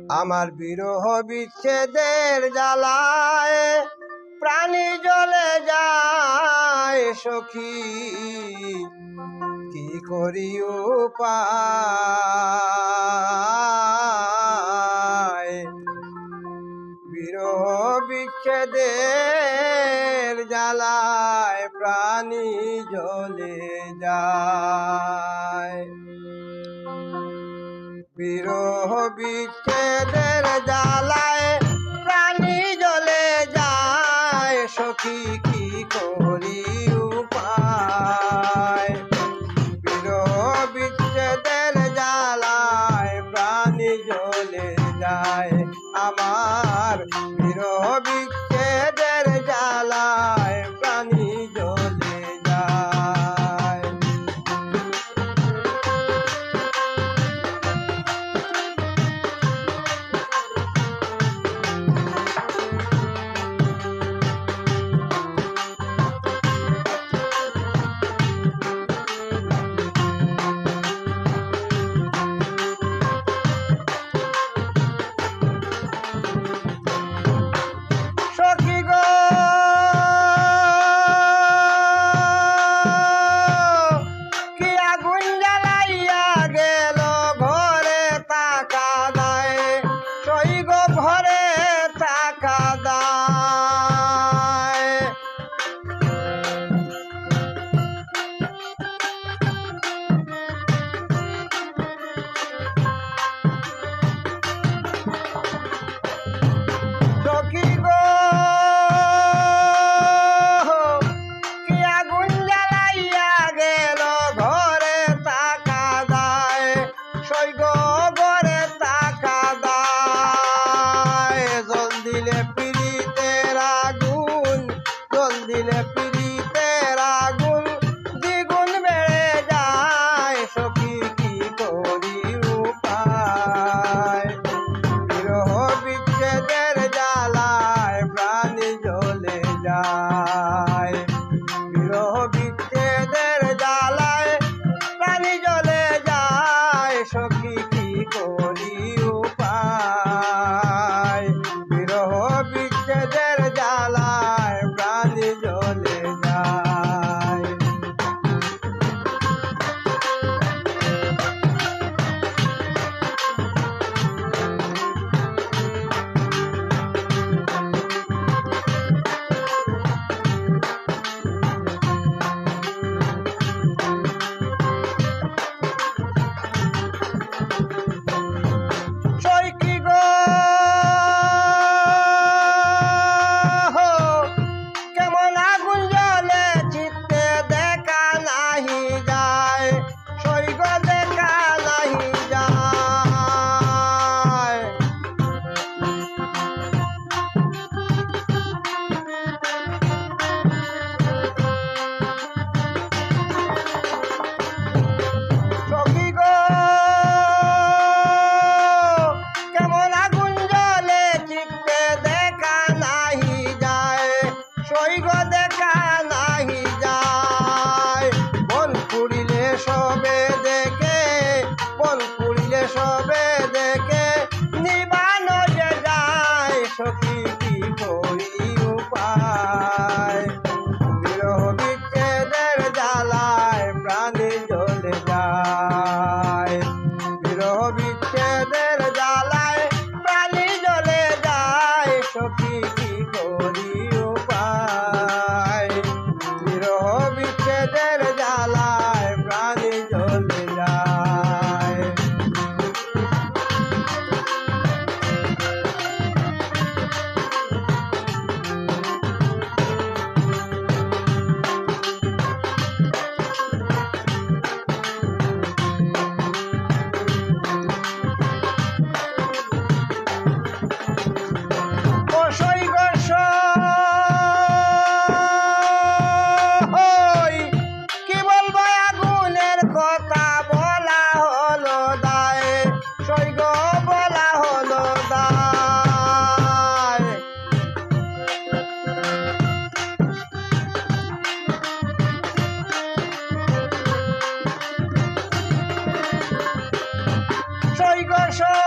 আমার বিরহ বিচ্ছেদের জ্বালায় প্রাণী জ্বলে যায় সখী, কি করি উপায়। বিরহ বিচ্ছেদের জ্বালায় প্রাণী জ্বলে যায়। বিরহ বিচ্ছেদের জ্বালায় প্রাণী জ্বলে যায় সখী, কি করি উপায়। বিরহ বিচ্ছেদের জ্বালায় প্রাণী জ্বলে যায় আমার, বিরহ বিচ্ছেদের জ্বালায় প্রাণী জ্বলে যায়। দিলে পীড়িতের আগুন দ্বিগুণ বেড়ে যায় সখী, কি করি উপায়। বিরহ বিচ্ছেদের জ্বালায় প্রাণী জ্বলে যায়। বিরহ বিচ্ছেদের জ্বালায় প্রাণী জ্বলে যায় সখী, কি করি উপায়। বিরহ বিচ্ছেদের জ্বালায় প্রাণী জ্বলে যায়। সবে দেখে নিবানো যে যায় সখী, কি করি উপায়। বিরহ বিচ্ছেদের জ্বালায় প্রাণী জ্বলে যায়। বিরহ বিচ্ছেদের জ্বালায় প্রাণী জ্বলে যায় সখী, কি করি উপায়। বিরহ বিচ্ছেদের জ্বালায় প্রাণী জ্বলে যায়। সৈকত